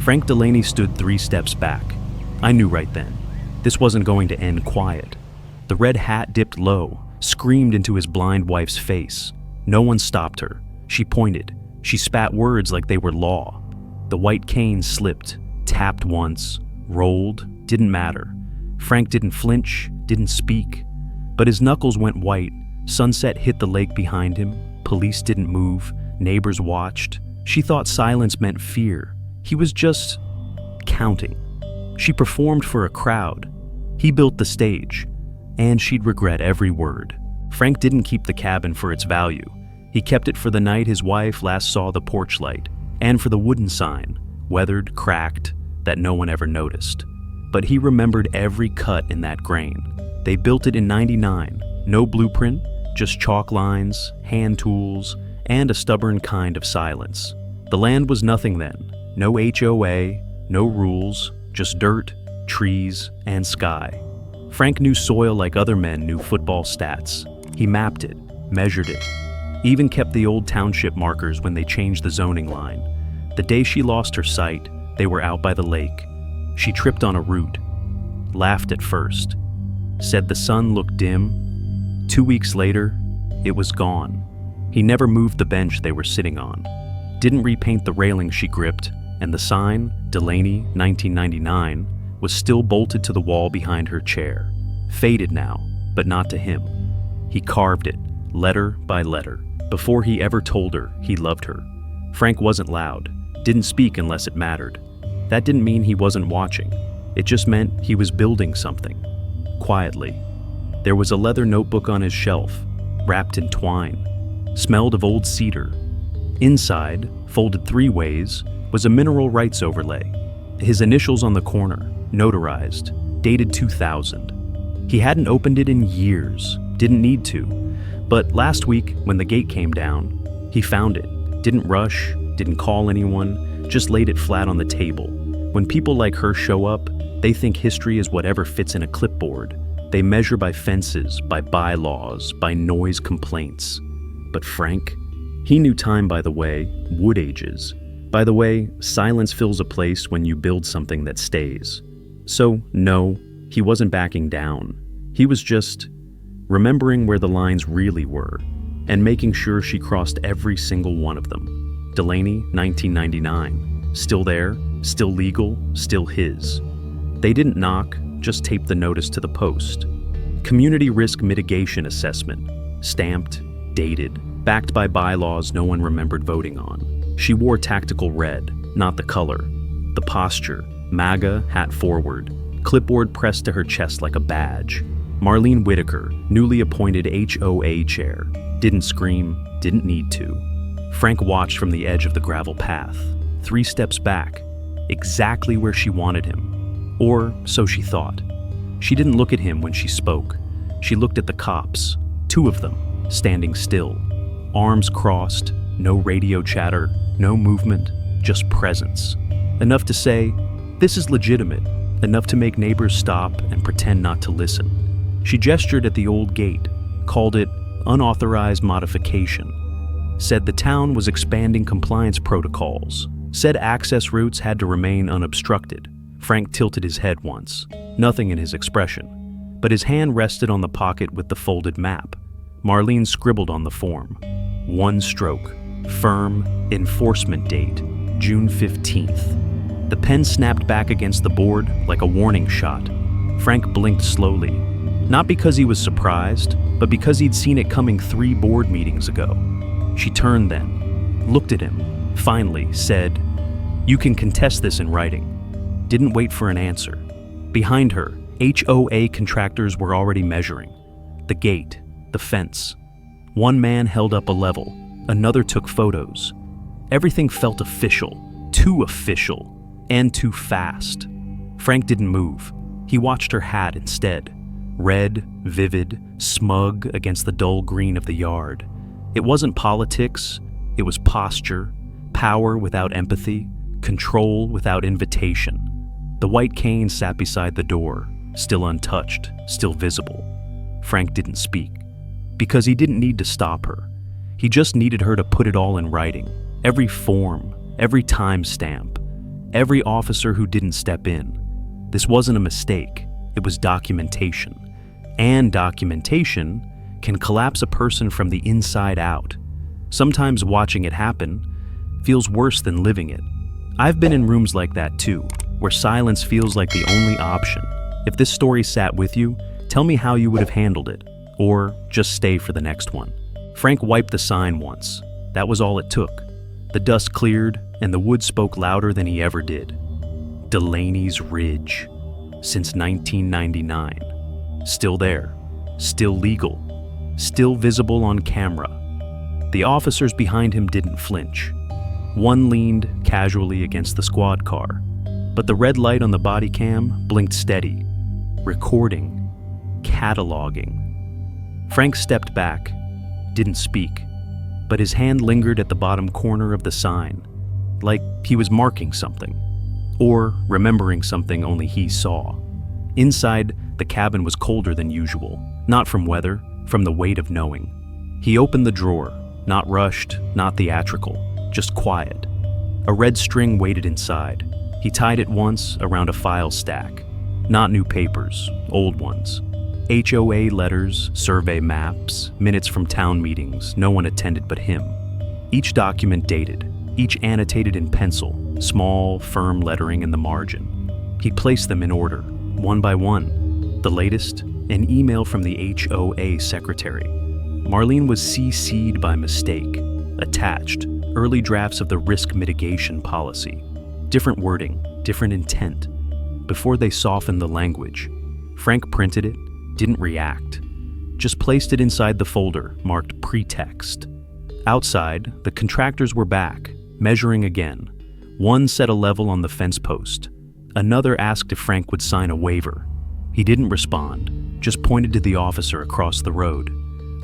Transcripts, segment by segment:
Frank Delaney stood 3 steps back. I knew right then. This wasn't going to end quiet. The red hat dipped low, screamed into his blind wife's face. No one stopped her. She pointed. She spat words like they were law. The white cane slipped, tapped once, rolled, didn't matter. Frank didn't flinch, didn't speak. But his knuckles went white. Sunset hit the lake behind him. Police didn't move. Neighbors watched. She thought silence meant fear. He was just counting. She performed for a crowd. He built the stage. And she'd regret every word. Frank didn't keep the cabin for its value. He kept it for the night his wife last saw the porch light, and for the wooden sign, weathered, cracked, that no one ever noticed. But he remembered every cut in that grain. They built it in '99. No blueprint, just chalk lines, hand tools, and a stubborn kind of silence. The land was nothing then. No HOA, no rules, just dirt, trees, and sky. Frank knew soil like other men knew football stats. He mapped it, measured it, even kept the old township markers when they changed the zoning line. The day she lost her sight, they were out by the lake. She tripped on a root, laughed at first, said the sun looked dim. 2 weeks later, it was gone. He never moved the bench they were sitting on, didn't repaint the railing she gripped, and the sign, Delaney, 1999, was still bolted to the wall behind her chair. Faded now, but not to him. He carved it, letter by letter, before he ever told her he loved her. Frank wasn't loud, didn't speak unless it mattered. That didn't mean he wasn't watching. It just meant he was building something. Quietly. There was a leather notebook on his shelf, wrapped in twine. Smelled of old cedar. Inside, folded 3 ways, was a mineral rights overlay. His initials on the corner, notarized, dated 2000. He hadn't opened it in years, didn't need to. But last week, when the gate came down, he found it. Didn't rush, didn't call anyone, just laid it flat on the table. When people like her show up, they think history is whatever fits in a clipboard. They measure by fences, by bylaws, by noise complaints. But Frank, he knew time by the way, wood ages. By the way, silence fills a place when you build something that stays. So, no, he wasn't backing down. He was just remembering where the lines really were and making sure she crossed every single one of them. Delaney, 1999. Still there, still legal, still his. They didn't knock, just taped the notice to the post. Community Risk Mitigation Assessment. Stamped, dated, backed by bylaws no one remembered voting on. She wore tactical red, not the color. The posture, MAGA, hat forward, clipboard pressed to her chest like a badge. Marlene Whitaker, newly appointed HOA chair. Didn't scream, didn't need to. Frank watched from the edge of the gravel path, 3 steps back, exactly where she wanted him. Or so she thought. She didn't look at him when she spoke. She looked at the cops, 2 of them, standing still. Arms crossed, no radio chatter, no movement, just presence. Enough to say, this is legitimate, enough to make neighbors stop and pretend not to listen. She gestured at the old gate, called it unauthorized modification, said the town was expanding compliance protocols, said access routes had to remain unobstructed. Frank tilted his head once, nothing in his expression, but his hand rested on the pocket with the folded map. Marlene scribbled on the form. 1 stroke. Firm. Enforcement date. June 15th. The pen snapped back against the board like a warning shot. Frank blinked slowly. Not because he was surprised, but because he'd seen it coming 3 board meetings ago. She turned then, looked at him, finally said, "You can contest this in writing." Didn't wait for an answer. Behind her, HOA contractors were already measuring. The gate, the fence. One man held up a level, another took photos. Everything felt official, and too fast. Frank didn't move. He watched her hat instead. Red, vivid, smug against the dull green of the yard. It wasn't politics, it was posture, power without empathy, control without invitation. The white cane sat beside the door, still untouched, still visible. Frank didn't speak, because he didn't need to stop her. He just needed her to put it all in writing, every form, every timestamp, every officer who didn't step in. This wasn't a mistake, it was documentation. And documentation can collapse a person from the inside out. Sometimes watching it happen feels worse than living it. I've been in rooms like that too, where silence feels like the only option. If this story sat with you, tell me how you would have handled it, or just stay for the next one. Frank wiped the sign once. That was all it took. The dust cleared, and the wood spoke louder than he ever did. Delaney's Ridge. Since 1999. Still there. Still legal. Still visible on camera. The officers behind him didn't flinch. One leaned casually against the squad car, but the red light on the body cam blinked steady. Recording. Cataloging. Frank stepped back, didn't speak, but his hand lingered at the bottom corner of the sign, like he was marking something, or remembering something only he saw. Inside, the cabin was colder than usual, not from weather, from the weight of knowing. He opened the drawer, not rushed, not theatrical, just quiet. A red string waited inside. He tied it once around a file stack. Not new papers, old ones. HOA letters, survey maps, minutes from town meetings no one attended but him. Each document dated, each annotated in pencil, small, firm lettering in the margin. He placed them in order, one by one. The latest, an email from the HOA secretary. Marlene was CC'd by mistake. Attached, early drafts of the risk mitigation policy. Different wording, different intent. Before they softened the language, Frank printed it, didn't react, just placed it inside the folder marked pretext. Outside, the contractors were back, measuring again. One set a level on the fence post. Another asked if Frank would sign a waiver. He didn't respond, just pointed to the officer across the road.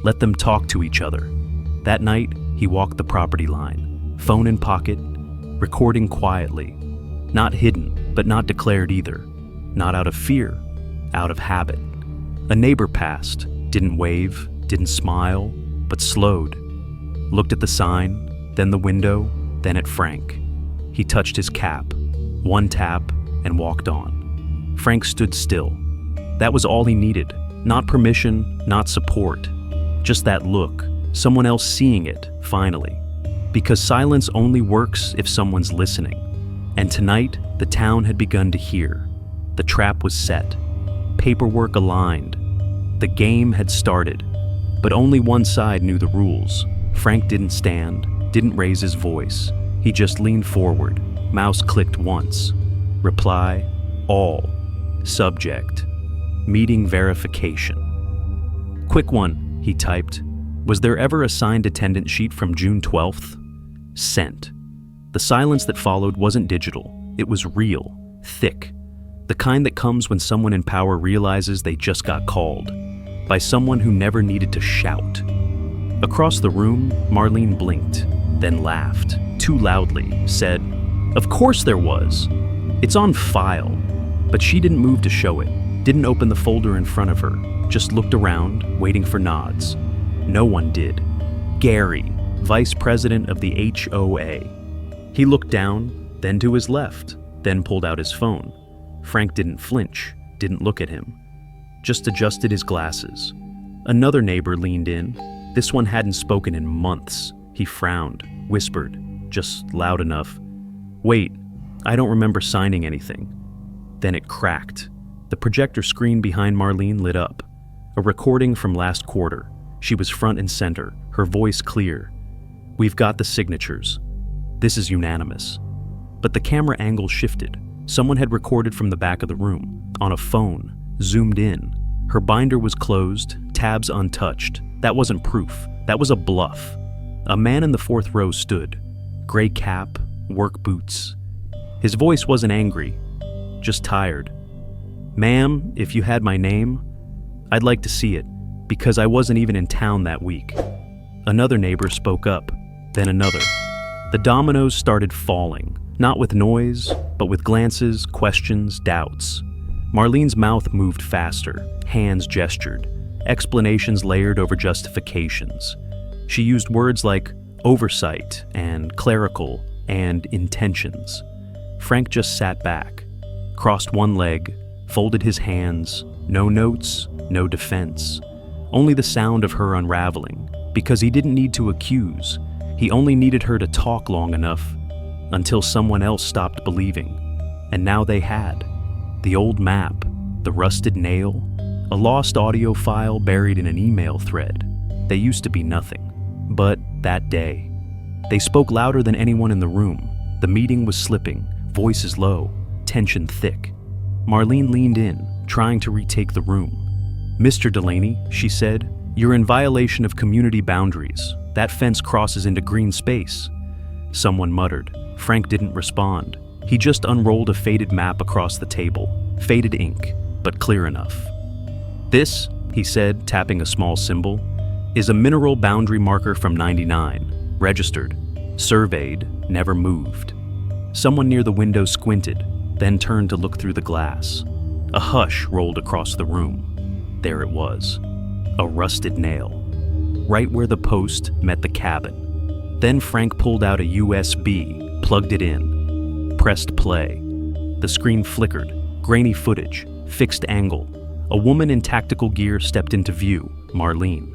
Let them talk to each other. That night, he walked the property line, phone in pocket, recording quietly. Not hidden, but not declared either. Not out of fear, out of habit. A neighbor passed, didn't wave, didn't smile, but slowed. Looked at the sign, then the window, then at Frank. He touched his cap, one tap, and walked on. Frank stood still. That was all he needed. Not permission, not support. Just that look, someone else seeing it, finally. Because silence only works if someone's listening. And tonight, the town had begun to hear. The trap was set. Paperwork aligned. The game had started. But only one side knew the rules. Frank didn't stand, didn't raise his voice. He just leaned forward. Mouse clicked once. Reply, all. Subject, meeting verification. Quick one, he typed. Was there ever a signed attendance sheet from June 12th? Sent. The silence that followed wasn't digital. It was real, thick. The kind that comes when someone in power realizes they just got called. By someone who never needed to shout. Across the room, Marlene blinked, then laughed, too loudly, said, "Of course there was. It's on file." But she didn't move to show it, didn't open the folder in front of her, just looked around, waiting for nods. No one did. Gary, vice president of the HOA. He looked down, then to his left, then pulled out his phone. Frank didn't flinch, didn't look at him. Just adjusted his glasses. Another neighbor leaned in. This one hadn't spoken in months. He frowned, whispered, just loud enough. "Wait, I don't remember signing anything." Then it cracked. The projector screen behind Marlene lit up. A recording from last quarter. She was front and center, her voice clear. "We've got the signatures. This is unanimous." But the camera angle shifted. Someone had recorded from the back of the room, on a phone, zoomed in. Her binder was closed, tabs untouched. That wasn't proof. That was a bluff. A man in the fourth row stood. Gray cap, work boots. His voice wasn't angry, just tired. "Ma'am, if you had my name, I'd like to see it, because I wasn't even in town that week." Another neighbor spoke up, then another. The dominoes started falling, not with noise, but with glances, questions, doubts. Marlene's mouth moved faster, hands gestured, explanations layered over justifications. She used words like oversight and clerical and intentions. Frank just sat back, crossed one leg, folded his hands, no notes, no defense. Only the sound of her unraveling, because he didn't need to accuse. He only needed her to talk long enough until someone else stopped believing. And now they had. The old map, the rusted nail, a lost audio file buried in an email thread. They used to be nothing. But that day, they spoke louder than anyone in the room. The meeting was slipping, voices low, tension thick. Marlene leaned in, trying to retake the room. "Mr. Delaney," she said, "you're in violation of community boundaries. That fence crosses into green space." Someone muttered. Frank didn't respond. He just unrolled a faded map across the table. Faded ink, but clear enough. "This," he said, tapping a small symbol, "is a mineral boundary marker from '99. Registered, surveyed, never moved." Someone near the window squinted, then turned to look through the glass. A hush rolled across the room. There it was, a rusted nail, right where the post met the cabin. Then Frank pulled out a USB, plugged it in, pressed play. The screen flickered, grainy footage, fixed angle. A woman in tactical gear stepped into view, Marlene.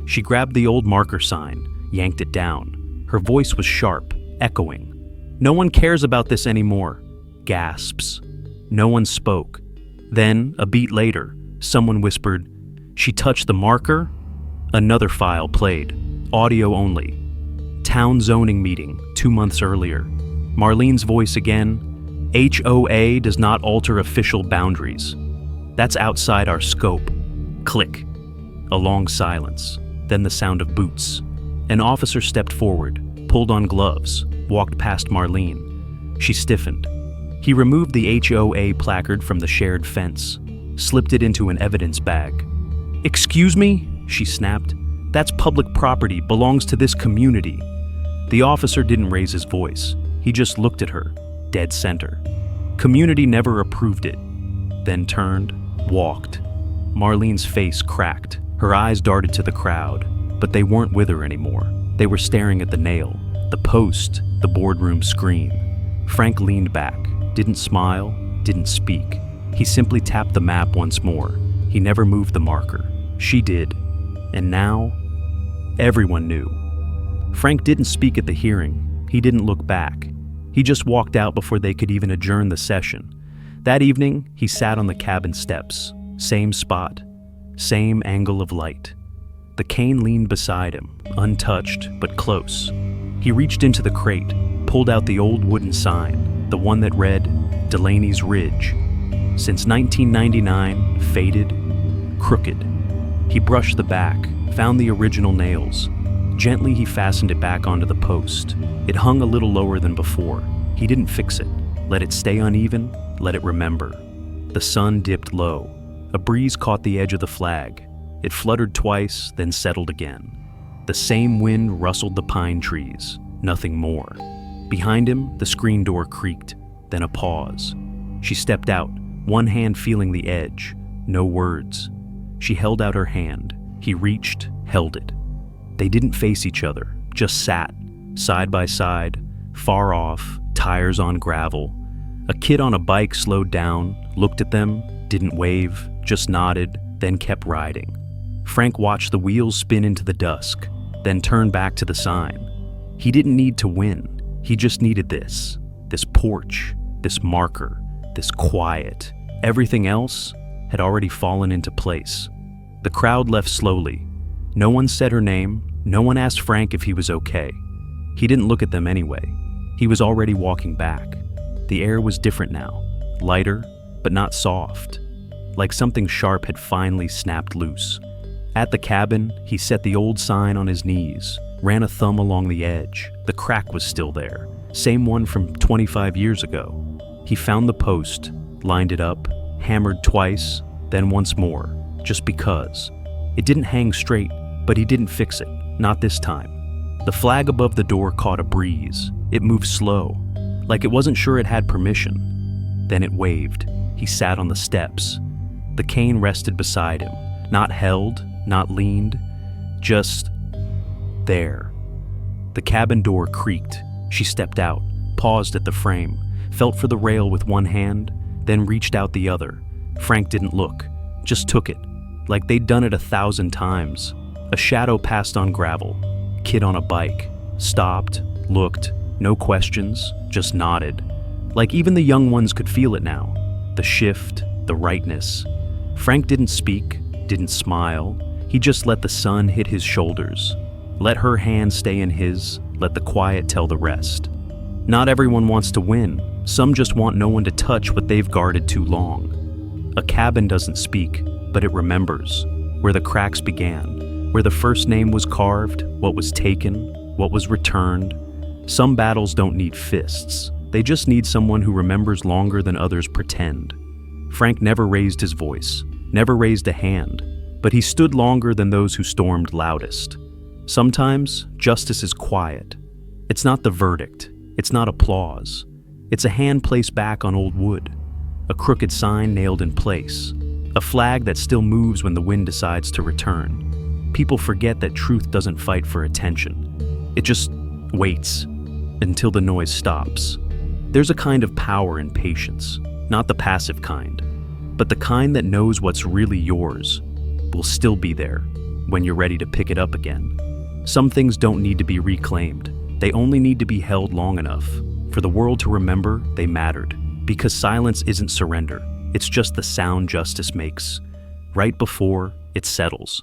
She grabbed the old marker sign, yanked it down. Her voice was sharp, echoing. "No one cares about this anymore." Gasps. No one spoke. Then, a beat later, someone whispered, "She touched the marker?" Another file played, audio only. Town zoning meeting, 2 months earlier. Marlene's voice again, "HOA does not alter official boundaries. That's outside our scope." Click. A long silence, then the sound of boots. An officer stepped forward, pulled on gloves, walked past Marlene. She stiffened. He removed the HOA placard from the shared fence, slipped it into an evidence bag. "Excuse me?" she snapped. "That's public property, belongs to this community." The officer didn't raise his voice. He just looked at her, dead center. Community never approved it. Then turned, walked. Marlene's face cracked. Her eyes darted to the crowd, but they weren't with her anymore. They were staring at the nail, the post, the boardroom screen. Frank leaned back, didn't smile, didn't speak. He simply tapped the map once more. He never moved the marker. She did. And now, everyone knew. Frank didn't speak at the hearing. He didn't look back. He just walked out before they could even adjourn the session. That evening, he sat on the cabin steps. Same spot, same angle of light. The cane leaned beside him, untouched but close. He reached into the crate, pulled out the old wooden sign, the one that read, "Delaney's Ridge." Since 1999, faded, crooked. He brushed the back, found the original nails. Gently, he fastened it back onto the post. It hung a little lower than before. He didn't fix it. Let it stay uneven, let it remember. The sun dipped low. A breeze caught the edge of the flag. It fluttered twice, then settled again. The same wind rustled the pine trees, nothing more. Behind him, the screen door creaked, then a pause. She stepped out, one hand feeling the edge, no words. She held out her hand. He reached, held it. They didn't face each other, just sat, side by side, far off, tires on gravel. A kid on a bike slowed down, looked at them, didn't wave, just nodded, then kept riding. Frank watched the wheels spin into the dusk, then turned back to the sign. He didn't need to win. He just needed this porch, this marker, this quiet. Everything else had already fallen into place. The crowd left slowly. No one said her name. No one asked Frank if he was okay. He didn't look at them anyway. He was already walking back. The air was different now, lighter, but not soft, like something sharp had finally snapped loose. At the cabin, he set the old sign on his knees, ran a thumb along the edge. The crack was still there, same one from 25 years ago. He found the post, lined it up, hammered twice, then once more, just because. It didn't hang straight, but he didn't fix it, not this time. The flag above the door caught a breeze. It moved slow, like it wasn't sure it had permission. Then it waved. He sat on the steps. The cane rested beside him, not held, not leaned, just there. The cabin door creaked. She stepped out, paused at the frame, felt for the rail with one hand, then reached out the other. Frank didn't look, just took it, like they'd done it 1,000 times. A shadow passed on gravel. Kid on a bike. Stopped, looked, no questions, just nodded. Like even the young ones could feel it now. The shift, the rightness. Frank didn't speak, didn't smile. He just let the sun hit his shoulders. Let her hand stay in his, let the quiet tell the rest. Not everyone wants to win. Some just want no one to touch what they've guarded too long. A cabin doesn't speak, but it remembers. Where the cracks began, where the first name was carved, what was taken, what was returned. Some battles don't need fists. They just need someone who remembers longer than others pretend. Frank never raised his voice, never raised a hand, but he stood longer than those who stormed loudest. Sometimes, justice is quiet. It's not the verdict. It's not applause. It's a hand placed back on old wood. A crooked sign nailed in place. A flag that still moves when the wind decides to return. People forget that truth doesn't fight for attention. It just waits until the noise stops. There's a kind of power in patience, not the passive kind, but the kind that knows what's really yours will still be there when you're ready to pick it up again. Some things don't need to be reclaimed. They only need to be held long enough for the world to remember they mattered. Because silence isn't surrender. It's just the sound justice makes right before it settles.